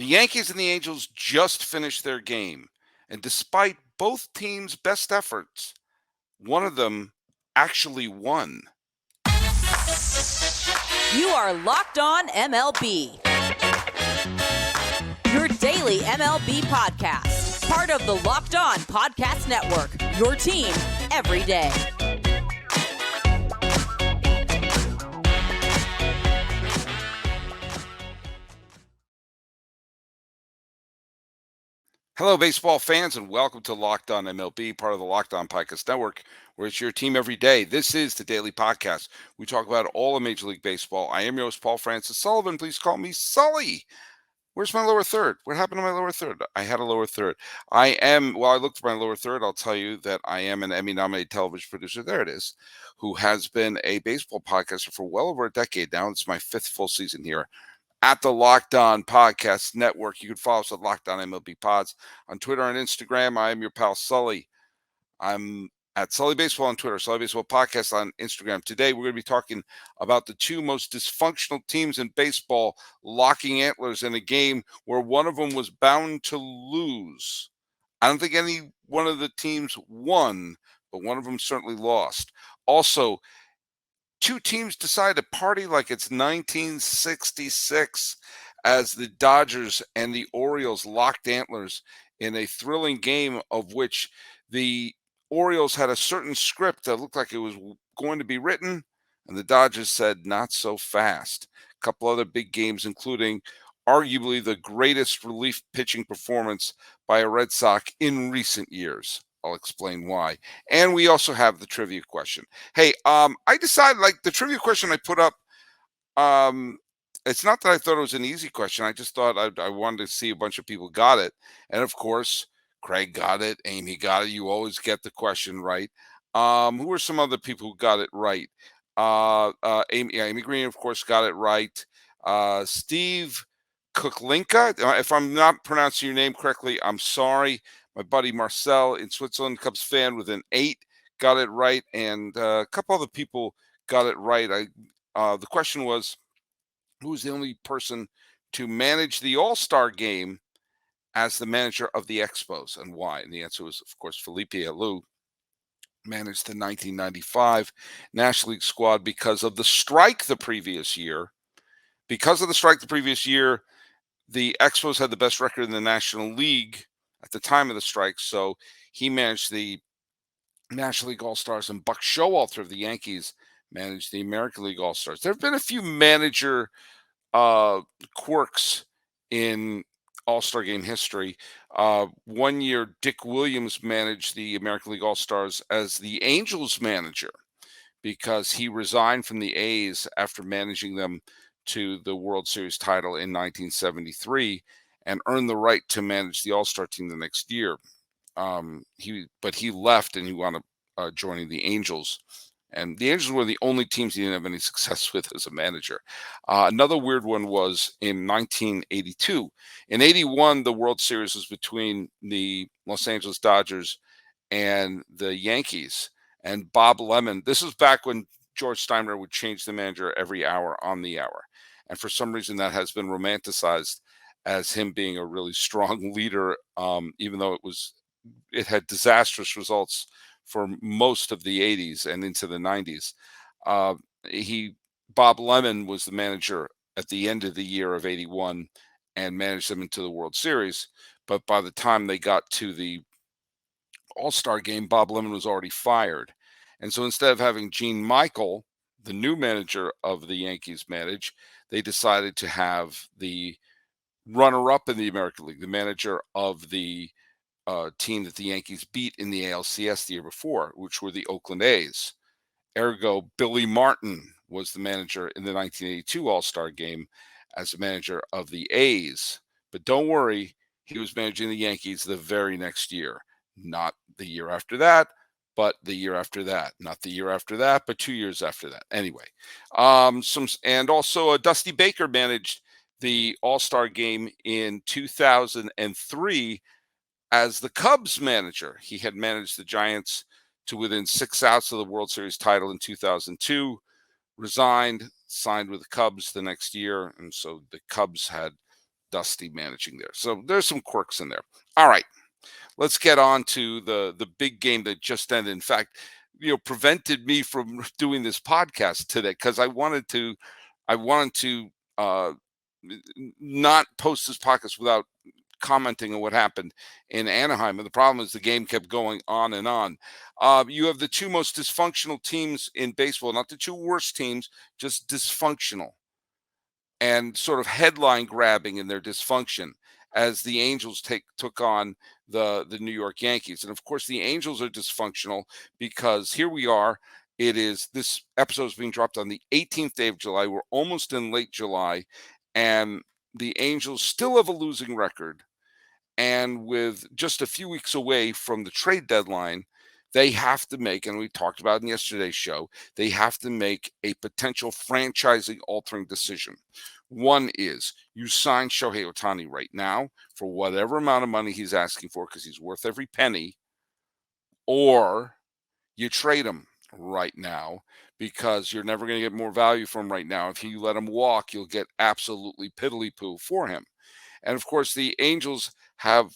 The Yankees and the Angels just finished their game, and despite both teams' best efforts, one of them actually won. You are Locked On MLB, your daily MLB podcast, part of the Locked On Podcast Network, your team every day. Hello, baseball fans, and welcome to Locked On MLB, part of the Locked On Podcast Network, where it's your team every day. This is the daily podcast. We talk about all of Major League Baseball. I am your host, Paul Francis Sullivan. Please call me Sully. Where's my lower third? What happened to my lower third? I had a lower third. I looked for my lower third. I'll tell you that I am an Emmy-nominated television producer. There it is, who has been a baseball podcaster for well over a decade now. It's my fifth full season here at the Locked On Podcast Network. You can follow us at Locked On MLB Pods on Twitter and Instagram. I am your pal Sully. I'm at Sully Baseball on Twitter, Sully Baseball Podcast on Instagram. Today, we're going to be talking about the two most dysfunctional teams in baseball locking antlers in a game where one of them was bound to lose. I don't think any one of the teams won, but one of them certainly lost. Also, two teams decide to party like it's 1966 as the Dodgers and the Orioles locked antlers in a thrilling game of which the Orioles had a certain script that looked like it was going to be written, and the Dodgers said, not so fast. A couple other big games, including arguably the greatest relief pitching performance by a Red Sox in recent years. I'll explain why. And we also have the trivia question. Hey, I decided, like, the trivia question I put up, it's not that I thought it was an easy question. I just thought I wanted to see a bunch of people got it. And of course, Craig got it. Amy got it. You always get the question right. Who are some other people who got it right? Amy Green, of course, got it right. Steve Kuklinka, if I'm not pronouncing your name correctly, I'm sorry. My buddy Marcel in Switzerland, Cubs fan with an 8, got it right. And a couple other people got it right. The question was, who was the only person to manage the All-Star game as the manager of the Expos, and why? And the answer was, of course, Felipe Alou managed the 1995 National League squad because of the strike the previous year. Because of the strike the previous year, the Expos had the best record in the National League at the time of the strike, so he managed the National League All-Stars, and Buck Showalter of the Yankees managed the American League All-Stars. There have been a few manager quirks in All-Star game history. One year, Dick Williams managed the American League All-Stars as the Angels manager because he resigned from the A's after managing them to the World Series title in 1973 and earned the right to manage the All-Star team the next year. He left and he wound up joining the Angels. And the Angels were the only teams he didn't have any success with as a manager. Another weird one was in 1982. In 81, the World Series was between the Los Angeles Dodgers and the Yankees. And Bob Lemon, this was back when George Steinbrenner would change the manager every hour on the hour. And for some reason, that has been romanticized as him being a really strong leader, even though it had disastrous results for most of the 80s and into the 90s. Bob Lemon was the manager at the end of the year of 81 and managed them into the World Series. But by the time they got to the All-Star game, Bob Lemon was already fired. And so instead of having Gene Michael, the new manager of the Yankees, manage, they decided to have the runner-up in the American League, the manager of the team that the Yankees beat in the ALCS the year before, which were the Oakland A's. Ergo, Billy Martin was the manager in the 1982 All-Star game as the manager of the A's. But don't worry, he was managing the Yankees the very next year. Not the year after that, but the year after that. Not the year after that, but 2 years after that. Anyway, Dusty Baker managed the All-Star game in 2003 as the Cubs manager. He had managed the Giants to within 6 outs of the World Series title in 2002, resigned, signed with the Cubs the next year, and so the Cubs had Dusty managing there. So there's some quirks in there. All right, let's get on to the big game that just ended. In fact, prevented me from doing this podcast today because I wanted to uh, not post this podcast without commenting on what happened in Anaheim. And the problem is the game kept going on and on. You have the two most dysfunctional teams in baseball, not the two worst teams, just dysfunctional and sort of headline grabbing in their dysfunction as the Angels took on the New York Yankees. And of course, the Angels are dysfunctional because here we are. This episode is being dropped on the 18th day of July. We're almost in late July, and the Angels still have a losing record. And with just a few weeks away from the trade deadline, they have to make, and we talked about in yesterday's show, they have to make a potential franchising altering decision. One is you sign Shohei Ohtani right now for whatever amount of money he's asking for because he's worth every penny, or you trade him right now because you're never going to get more value from him right now. If you let him walk, you'll get absolutely piddly poo for him. And of course, the Angels have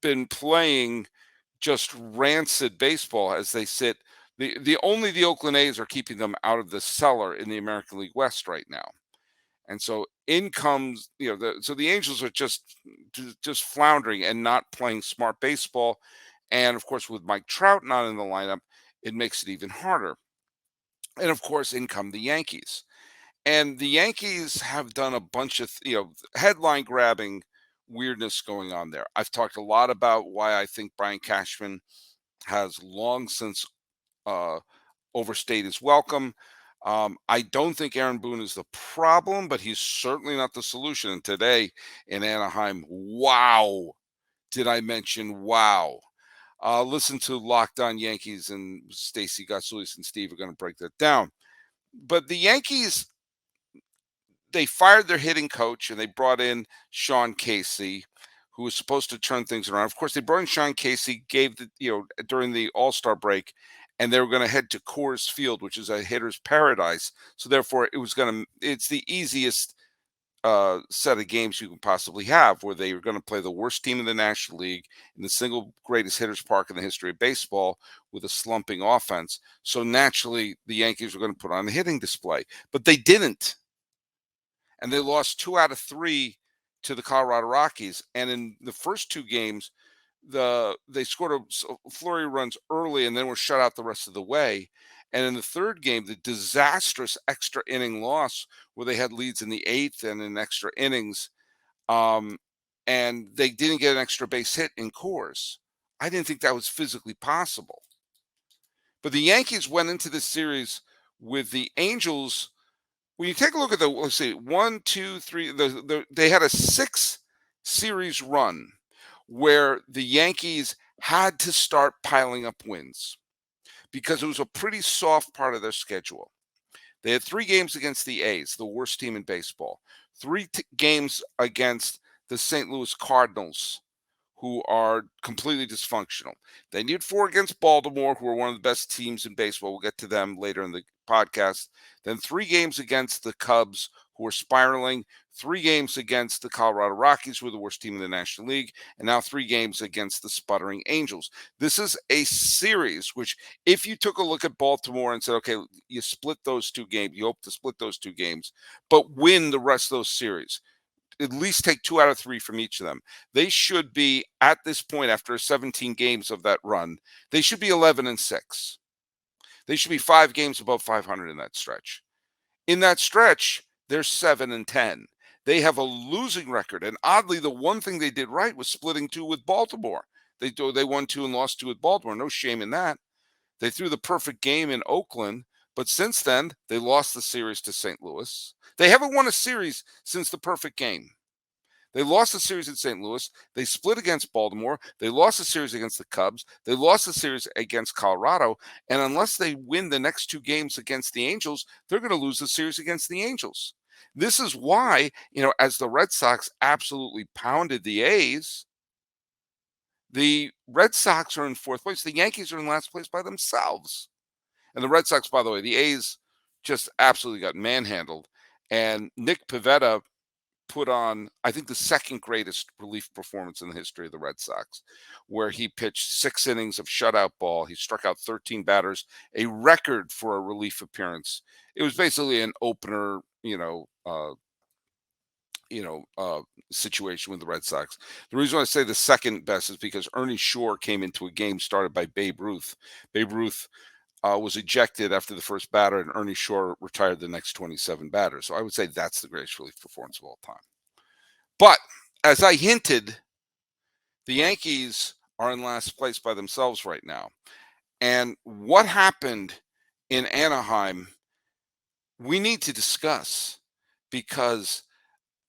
been playing just rancid baseball as they sit. Only the Oakland A's are keeping them out of the cellar in the American League West right now. And so in comes, so the Angels are just floundering and not playing smart baseball. And of course, with Mike Trout not in the lineup, it makes it even harder. And of course, in come the Yankees. And the Yankees have done a bunch of, headline grabbing weirdness going on there. I've talked a lot about why I think Brian Cashman has long since overstayed his welcome. I don't think Aaron Boone is the problem, but he's certainly not the solution. And today in Anaheim, wow. Did I mention wow? Listen to Locked On Yankees, and Stacy Gotsulis and Steve are going to break that down. But the Yankees, they fired their hitting coach and they brought in Sean Casey, who was supposed to turn things around. Of course, they brought in Sean Casey, during the All-Star break, and they were going to head to Coors Field, which is a hitter's paradise. So therefore, it's the easiest set of games you can possibly have, where they are going to play the worst team in the National League in the single greatest hitter's park in the history of baseball with a slumping offense. So naturally, the Yankees were going to put on a hitting display, but they didn't. And they lost 2 out of 3 to the Colorado Rockies. And in the first 2 games, they scored a flurry of runs early and then were shut out the rest of the way. And in the third game, the disastrous extra inning loss where they had leads in the 8th and in extra innings, and they didn't get an extra base hit in Coors. I didn't think that was physically possible. But the Yankees went into this series with the Angels. When you take a look at let's see, 1, 2, 3, they had a 6-series run where the Yankees had to start piling up wins because it was a pretty soft part of their schedule. They had 3 games against the A's, the worst team in baseball, 3 games against the St. Louis Cardinals, who are completely dysfunctional. They need 4 against Baltimore, who are one of the best teams in baseball. We'll get to them later in the podcast. Then 3 games against the Cubs, who are spiraling. 3 games against the Colorado Rockies, who are the worst team in the National League. And now 3 games against the sputtering Angels. This is a series which, if you took a look at Baltimore and said, okay, you split those 2 games, you hope to split those 2 games, but win the rest of those series, at least take 2 out of 3 from each of them. They should be, at this point, after 17 games of that run, they should be 11-6. They should be 5 games above 500 in that stretch. In that stretch, they're 7-10. They have a losing record. And oddly, the one thing they did right was splitting 2 with Baltimore. They won 2 and lost 2 with Baltimore. No shame in that. They threw the perfect game in Oakland. But since then, they lost the series to St. Louis. They haven't won a series since the perfect game. They lost the series in St. Louis. They split against Baltimore. They lost the series against the Cubs. They lost the series against Colorado. And unless they win the next 2 games against the Angels, they're going to lose the series against the Angels. This is why, as the Red Sox absolutely pounded the A's, the Red Sox are in 4th place. The Yankees are in last place by themselves. And the Red Sox, by the way, the A's just absolutely got manhandled. And Nick Pivetta put on, I think, the second greatest relief performance in the history of the Red Sox, where he pitched 6 innings of shutout ball. He struck out 13 batters, a record for a relief appearance. It was basically an opener, you know, uh, situation with the Red Sox. The reason I say the second best is because Ernie Shore came into a game started by Babe Ruth. Babe Ruth was ejected after the first batter, and Ernie Shore retired the next 27 batters. So I would say that's the greatest relief performance of all time. But as I hinted, the Yankees are in last place by themselves right now. And what happened in Anaheim, we need to discuss because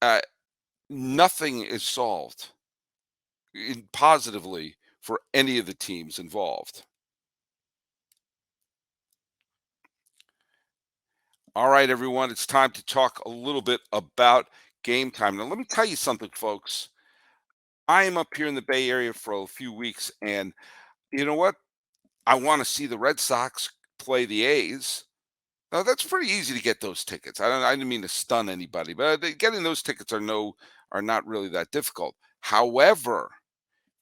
uh, nothing is solved positively for any of the teams involved. All right, everyone, it's time to talk a little bit about game time. Now, let me tell you something, folks. I am up here in the Bay Area for a few weeks, and you know what? I want to see the Red Sox play the A's. Now, that's pretty easy to get those tickets. I didn't mean to stun anybody, but getting those tickets are not really that difficult. However,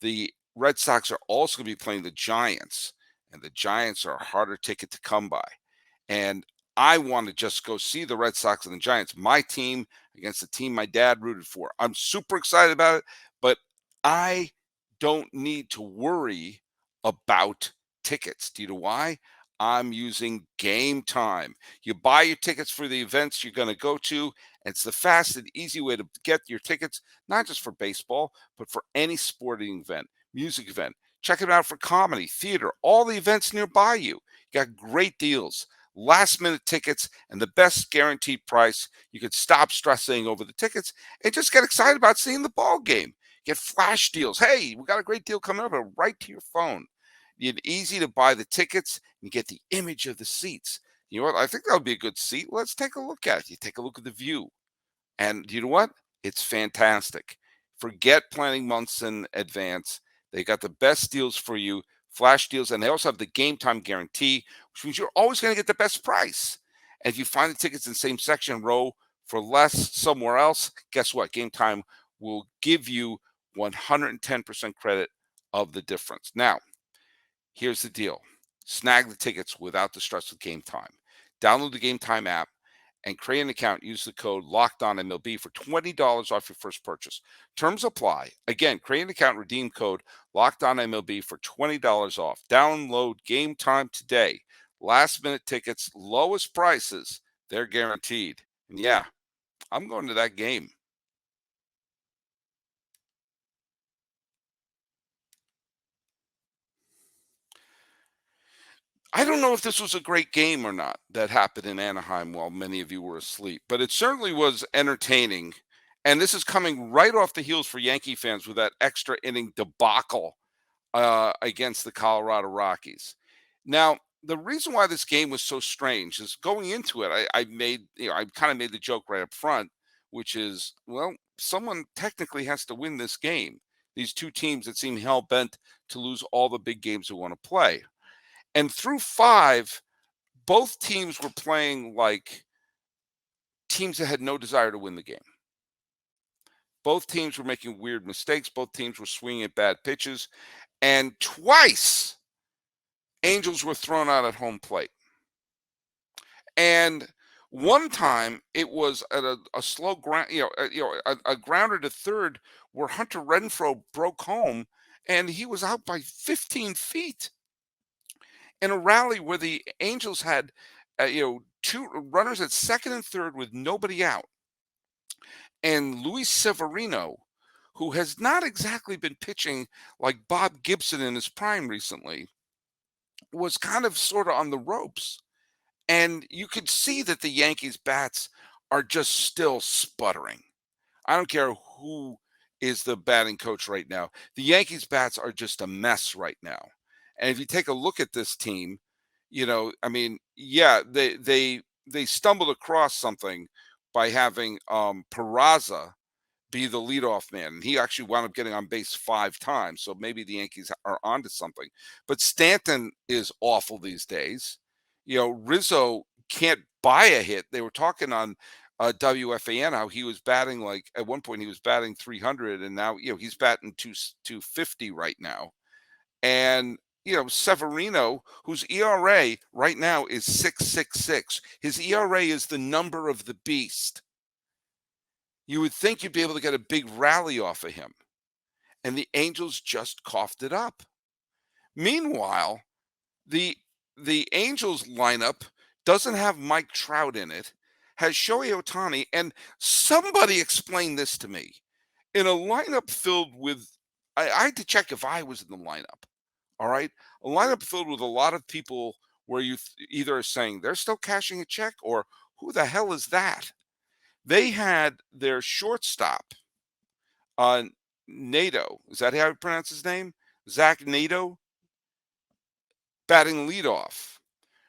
the Red Sox are also going to be playing the Giants, and the Giants are a harder ticket to come by. And I want to just go see the Red Sox and the Giants, my team against the team my dad rooted for. I'm super excited about it, but I don't need to worry about tickets. Do you know why? I'm using Game Time. You buy your tickets for the events you're going to go to. It's the fast and easy way to get your tickets, not just for baseball, but for any sporting event, music event. Check it out for comedy, theater, all the events nearby you. You got great deals, last minute tickets, and the best guaranteed price. You could stop stressing over the tickets and just get excited about seeing the ball game. Get flash deals. Hey, we got a great deal coming up right to your phone. It's easy to buy the tickets and get the image of the seats. You know what? I think that would be a good seat. Let's take a look at it. You take a look at the view. And you know what? It's fantastic. Forget planning months in advance. They got the best deals for you, flash deals, and they also have the game time guarantee, which means you're always going to get the best price. And if you find the tickets in the same section row for less somewhere else, guess what? Game time will give you 110% credit of the difference. Now, here's the deal. Snag the tickets without the stress of Game Time. Download the Game Time app and create an account. Use the code LOCKEDONMLB for $20 off your first purchase. Terms apply. Again, create an account, redeem code LOCKEDONMLB for $20 off. Download Game Time today. Last minute tickets, lowest prices, they're guaranteed. And yeah, I'm going to that game. I don't know if this was a great game or not that happened in Anaheim while many of you were asleep, but it certainly was entertaining. And this is coming right off the heels for Yankee fans with that extra inning debacle against the Colorado Rockies. Now, the reason why this game was so strange is going into it, I kind of made the joke right up front, which is, well, someone technically has to win this game. These two teams that seem hell bent to lose all the big games they want to play. And through five, both teams were playing like teams that had no desire to win the game. Both teams were making weird mistakes. Both teams were swinging at bad pitches. And twice, Angels were thrown out at home plate. And one time, it was at a slow ground, a grounder to third where Hunter Renfroe broke home, and he was out by 15 feet. In a rally where the Angels had, two runners at second and third with nobody out, and Luis Severino, who has not exactly been pitching like Bob Gibson in his prime recently, was kind of sort of on the ropes. And you could see that the Yankees bats are just still sputtering. I don't care who is the batting coach right now. The Yankees bats are just a mess right now. And if you take a look at this team, yeah, they stumbled across something by having Peraza be the leadoff man. And he actually wound up getting on base 5 times. So maybe the Yankees are onto something. But Stanton is awful these days. Rizzo can't buy a hit. They were talking on WFAN how he was batting like at one point he was batting 300, and now he's batting 250 right now. And Severino, whose ERA right now is 6.66, his ERA is the number of the beast. You would think you'd be able to get a big rally off of him, and the Angels just coughed it up. Meanwhile, the the Angels lineup doesn't have Mike Trout in it, has Shohei Ohtani, and somebody explain this to me. In a lineup filled with, I had to check if I was in the lineup. All right, a lineup filled with a lot of people where you either are saying they're still cashing a check or who the hell is that? They had their shortstop, uh, Nato. Is that how you pronounce his name? Zach Nato batting leadoff,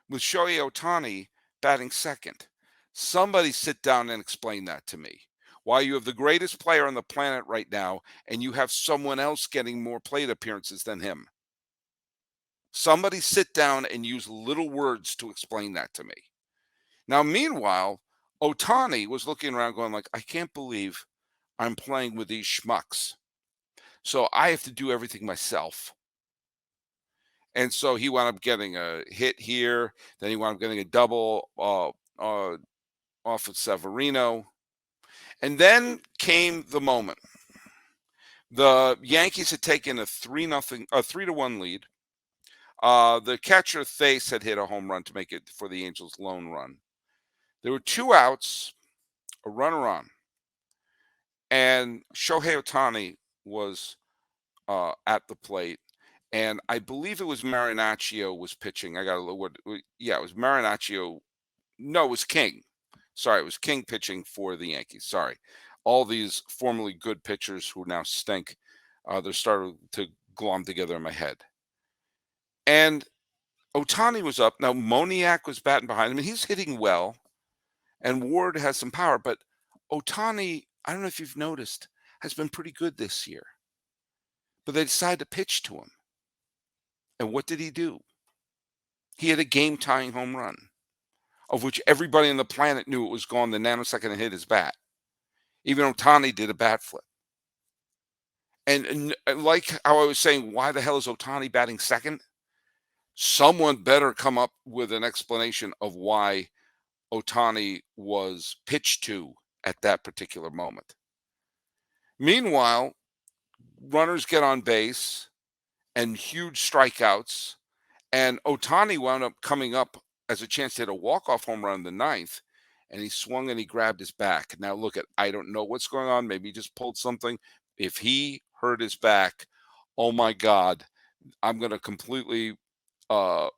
with Shohei Ohtani batting second. Somebody sit down and explain that to me. Why you have the greatest player on the planet right now and you have someone else getting more plate appearances than him. Somebody sit down and use little words to explain that to me. Now, meanwhile, Ohtani was looking around going like, I can't believe I'm playing with these schmucks. So I have to do everything myself. And so he wound up getting a hit here. Then he wound up getting a double off of Severino. And then came the moment. The Yankees had taken a 3-1 lead. The catcher Thase had hit a home run to make it for the Angels' lone run. There were 2 outs, a runner on, and Shohei Ohtani was at the plate. And I believe it was Marinaccio was pitching. I got to look. Yeah, it was Marinaccio. No, it was King. Sorry, it was King pitching for the Yankees. Sorry, all these formerly good pitchers who now stink. They're starting to glom together in my head. And Ohtani was up. Now Moniak was batting behind him, and he's hitting well. And Ward has some power, but Ohtani, I don't know if you've noticed, has been pretty good this year. But they decided to pitch to him. And what did he do? He had a game-tying home run, of which everybody on the planet knew it was gone the nanosecond it hit his bat. Even Ohtani did a bat flip. And like how I was saying, why the hell is Ohtani batting second? Someone better come up with an explanation of why Ohtani was pitched to at that particular moment. Meanwhile, runners get on base and huge strikeouts, and Ohtani wound up coming up as a chance to hit a walk-off home run in the ninth, and he swung and he grabbed his back. Now look I don't know what's going on. Maybe he just pulled something. If he hurt his back, oh my God, I'm going to completely uh,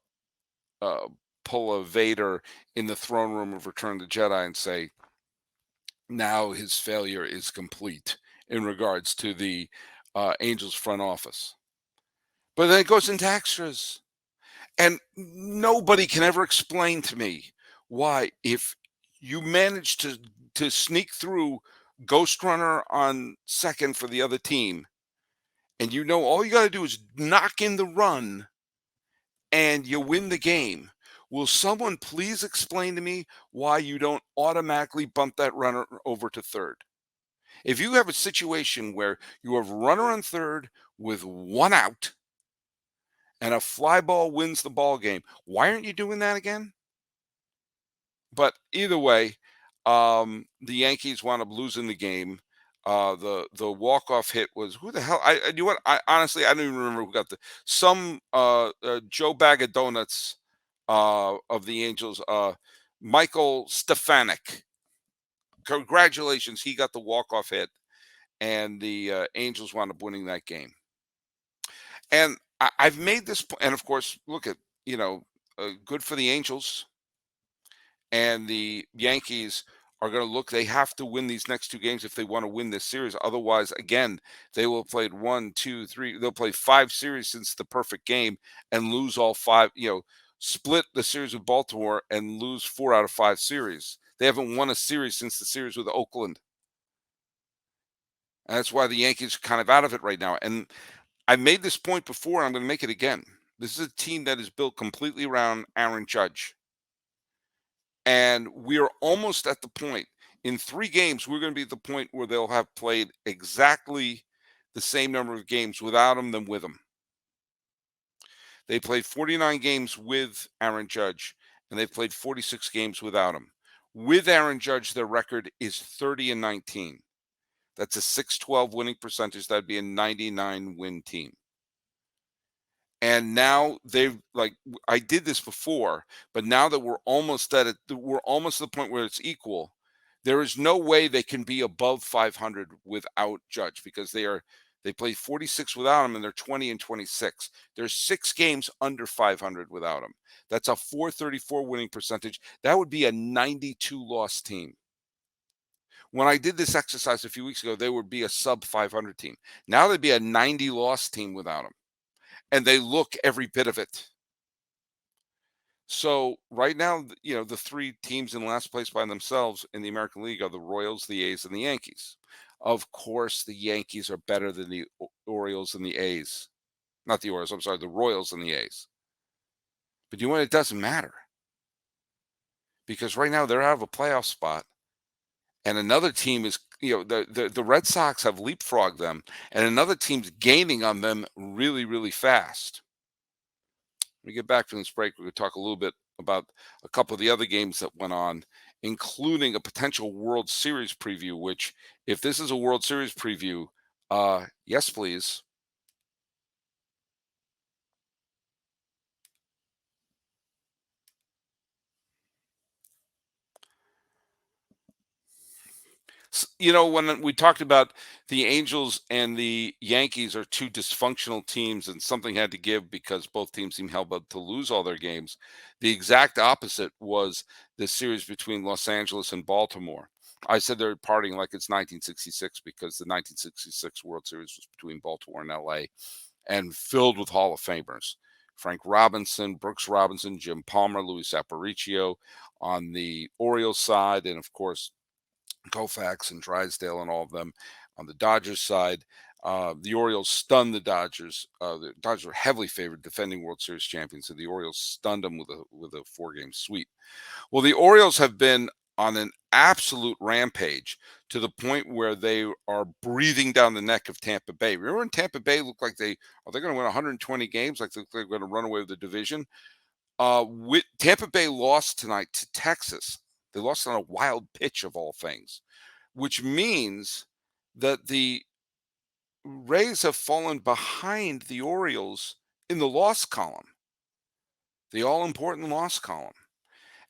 pull a Vader in the throne room of Return of the Jedi and say, now his failure is complete in regards to the Angels front office. But then it goes into extras. And nobody can ever explain to me why, if you manage to sneak through Ghost Runner on second for the other team, and all you got to do is knock in the run and you win the game. Will someone please explain to me why you don't automatically bump that runner over to third? If you have a situation where you have runner on third with 1 out and a fly ball wins the ball game, why aren't you doing that again? But either way, the Yankees wound up losing the game. The walk-off hit was, who the hell? I you know what? I honestly, I don't even remember who got some Joe Bag of Donuts of the Angels, Michael Stefanik. Congratulations, he got the walk-off hit, and the Angels wound up winning that game. And I've made this point, and of course, look at good for the Angels. And the Yankees are going to look, they have to win these next 2 games if they want to win this series. Otherwise, again, they will have played 1, 2, 3. They'll play 5 series since the perfect game and lose all 5, split the series with Baltimore and lose 4 out of 5 series. They haven't won a series since the series with Oakland. And that's why the Yankees are kind of out of it right now. And I made this point before, and I'm going to make it again. This is a team that is built completely around Aaron Judge. And we are almost at the point. In 3 games, we're going to be at the point where they'll have played exactly the same number of games without him than with him. They played 49 games with Aaron Judge, and they've played 46 games without him. With Aaron Judge, their record is 30-19. That's a 612 winning percentage. That'd be a 99 win team. And now they've I did this before, but now that we're almost at it, we're almost to the point where it's equal. There is no way they can be above 500 without Judge because they play 46 without him and they're 20-26. There's 6 games under 500 without him. That's a 434 winning percentage. That would be a 92 loss team. When I did this exercise a few weeks ago, they would be a sub 500 team. Now they'd be a 90 loss team without him. And they look every bit of it. So right now, the 3 teams in last place by themselves in the American League are the Royals, the A's, and the Yankees. Of course, the Yankees are better than the Orioles and the A's. Not the Orioles, I'm sorry, the Royals and the A's. But you know what? It doesn't matter. Because right now they're out of a playoff spot. And another team is, the Red Sox have leapfrogged them, and another team's gaining on them really, really fast. When we get back from this break, we're going to talk a little bit about a couple of the other games that went on, including a potential World Series preview, which, if this is a World Series preview, yes, please. When we talked about the Angels and the Yankees are 2 dysfunctional teams and something had to give because both teams seem held up to lose all their games, the exact opposite was the series between Los Angeles and Baltimore. I said they're partying like it's 1966 because the 1966 World Series was between Baltimore and LA and filled with Hall of Famers. Frank Robinson, Brooks Robinson, Jim Palmer, Luis Aparicio on the Orioles side, and of course, Koufax and Drysdale and all of them on the Dodgers side. The Orioles stunned the Dodgers. The Dodgers were heavily favored, defending World Series champions, and the Orioles stunned them with a 4-game sweep. Well, the Orioles have been on an absolute rampage to the point where they are breathing down the neck of Tampa Bay. Remember when Tampa Bay looked like they're going to win 120 games, like they're going to run away with the division? Tampa Bay lost tonight to Texas. They lost on a wild pitch of all things, which means that the Rays have fallen behind the Orioles in the loss column, the all-important loss column.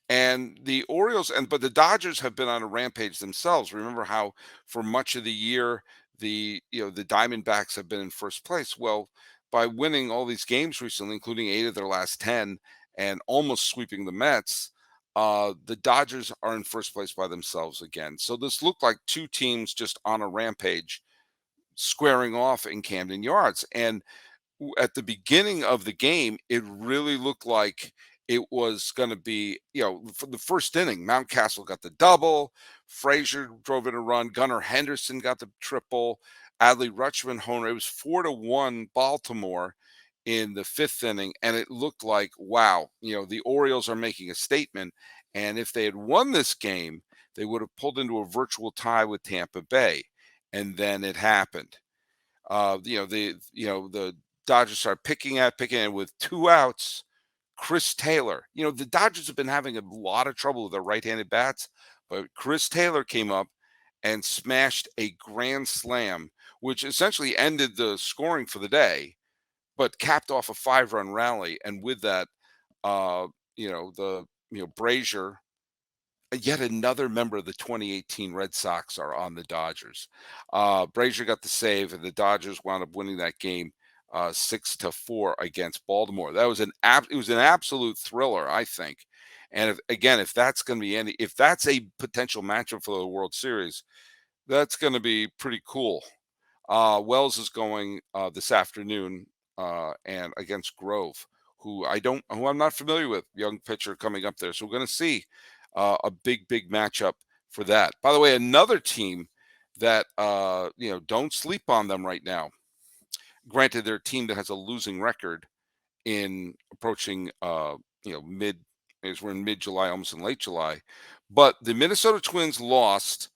And the Orioles, but the Dodgers have been on a rampage themselves. Remember how for much of the year the Diamondbacks have been in first place. Well, by winning all these games recently, including 8 of their last 10, and almost sweeping the Mets, the Dodgers are in first place by themselves again. So this looked like 2 teams just on a rampage, squaring off in Camden Yards. And at the beginning of the game, it really looked like it was going to be, for the first inning, Mountcastle got the double, Frazier drove in a run, Gunnar Henderson got the triple, Adley Rutschman homer. It was 4-1 Baltimore in the 5th inning, and it looked like, wow, the Orioles are making a statement. And if they had won this game, they would have pulled into a virtual tie with Tampa Bay. And then it happened. The Dodgers started picking it with 2 outs. Chris Taylor, the Dodgers have been having a lot of trouble with their right-handed bats, but Chris Taylor came up and smashed a grand slam, which essentially ended the scoring for the day, but capped off a 5-run rally. And with that, Brazier, yet another member of the 2018 Red Sox, are on the Dodgers. Brazier got the save, and the Dodgers wound up winning that game 6-4 against Baltimore. That was it was an absolute thriller, I think. And if that's going to be if that's a potential matchup for the World Series, that's going to be pretty cool. Wells is going this afternoon and against Grove, who I'm not familiar with, young pitcher coming up there. So we're going to see a big matchup for that. By the way, another team that don't sleep on them right now. Granted, they're a team that has a losing record in approaching mid, as we're in mid-July, almost in late July, But the Minnesota Twins lost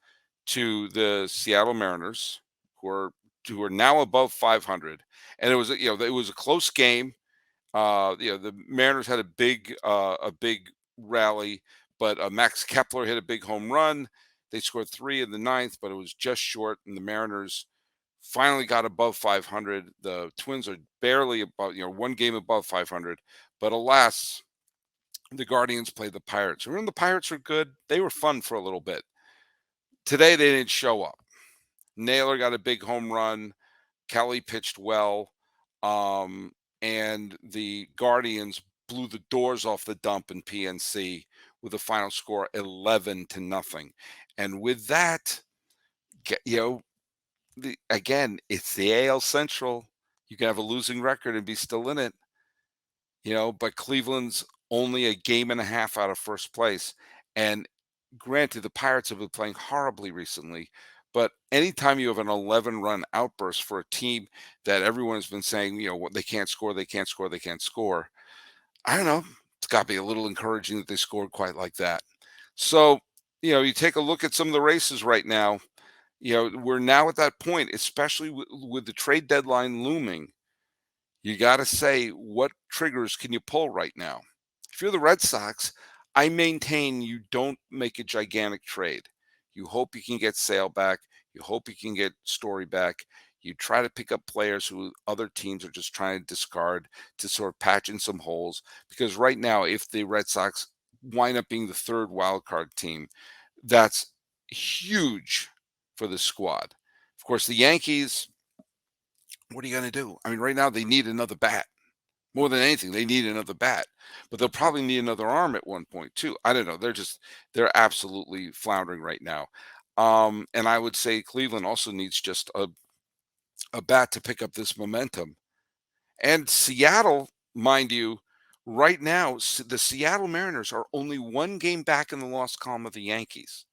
to the Seattle Mariners, who are who are now above 500, and it was a close game. The Mariners had a big rally, but Max Kepler hit a big home run. They scored three in the ninth, but it was just short, and the Mariners finally got above 500. The Twins are barely above, one game above 500, but alas, the Guardians played the Pirates. Remember, the Pirates were good. They were fun for a little bit. Today, they didn't show up. Naylor got a big home run. Kelly pitched well. And the Guardians blew the doors off the dump in PNC with a final score 11-0. And with that, again, it's the AL Central. You can have a losing record and be still in it, but Cleveland's only a game and a half out of first place. And granted, the Pirates have been playing horribly recently, but anytime you have an 11-run outburst for a team that everyone has been saying, they can't score, they can't score, they can't score, I don't know. It's got to be a little encouraging that they scored quite like that. So, you take a look at some of the races right now. We're now at that point, especially with the trade deadline looming. You got to say, what triggers can you pull right now? If you're the Red Sox, I maintain you don't make a gigantic trade. You hope you can get Sale back. You hope you can get Story back. You try to pick up players who other teams are just trying to discard to sort of patch in some holes. Because right now, if the Red Sox wind up being the third wild card team, that's huge for the squad. Of course, the Yankees, what are you going to do? I mean, right now they need another bat. More than anything, they need another bat, but they'll probably need another arm at one point too. I don't know. They're absolutely floundering right now. And I would say Cleveland also needs just a bat to pick up this momentum. And Seattle, mind you, right now, the Seattle Mariners are only one game back in the loss column of the Yankees.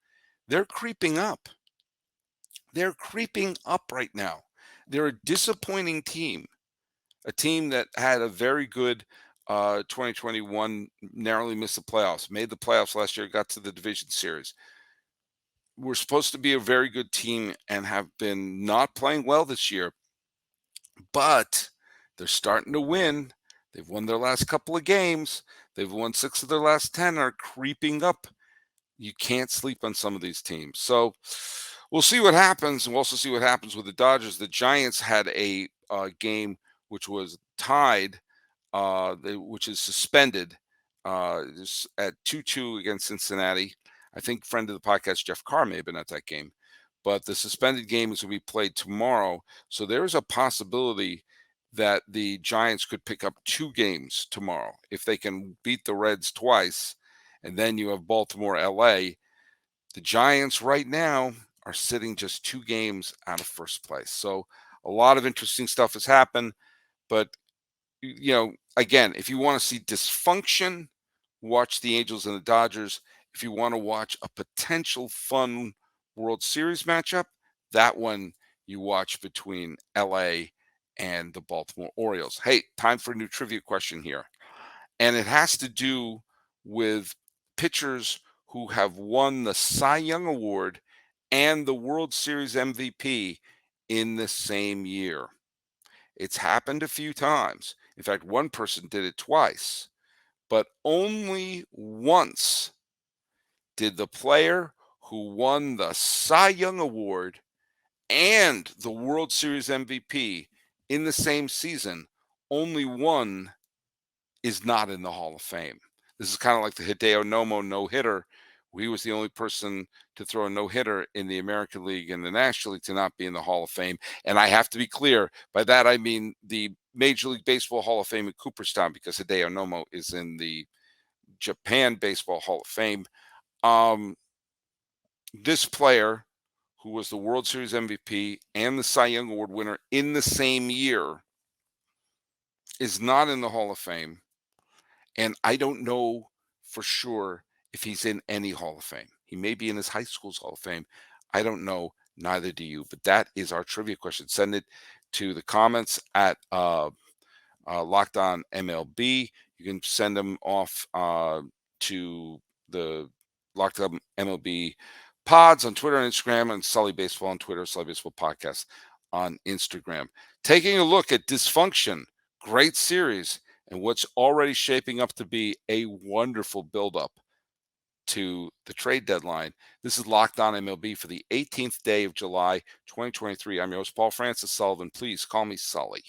They're creeping up. They're creeping up right now. They're a disappointing team, a team that had a very good 2021, narrowly missed the playoffs, made the playoffs last year, got to the division series. We're supposed to be a very good team and have been not playing well this year, but they're starting to win. They've won their last couple of games. They've won 6 of their last 10, are creeping up. You can't sleep on some of these teams. So we'll see what happens. And we'll also see what happens with the Dodgers. The Giants had a game which was tied, which is suspended at 2-2 against Cincinnati. I think friend of the podcast, Jeff Carr, may have been at that game. But the suspended game is going to be played tomorrow. So there's a possibility that the Giants could pick up 2 games tomorrow if they can beat the Reds twice. And then you have Baltimore, LA. The Giants right now are sitting just 2 games out of first place. So a lot of interesting stuff has happened. But, again, if you want to see dysfunction, watch the Angels and the Dodgers. If you want to watch a potential fun World Series matchup, that one you watch between LA and the Baltimore Orioles. Hey, time for a new trivia question here. And it has to do with pitchers who have won the Cy Young Award and the World Series MVP in the same year. It's happened a few times. In fact, one person did it twice, but only once did the player who won the Cy Young Award and the World Series MVP in the same season, only one is not in the Hall of Fame. This is kind of like the Hideo Nomo no-hitter. He was the only person to throw a no-hitter in the American League and the National League to not be in the Hall of Fame. And I have to be clear, by that I mean the Major League Baseball Hall of Fame in Cooperstown, because Hideo Nomo is in the Japan Baseball Hall of Fame. This player, who was the World Series MVP and the Cy Young Award winner in the same year, is not in the Hall of Fame. And I don't know for sure if he's in any Hall of Fame. He may be in his high school's Hall of Fame. I don't know. Neither do you. But that is our trivia question. Send it to the comments at Locked On MLB. You can send them off to the Locked Up MLB Pods on Twitter and Instagram, and Sully Baseball on Twitter, Sully Baseball Podcast on Instagram. Taking a look at Dysfunction, great series, and what's already shaping up to be a wonderful buildup to the trade deadline. This is Locked On MLB for the 18th day of July, 2023. I'm your host, Paul Francis Sullivan. Please call me Sully.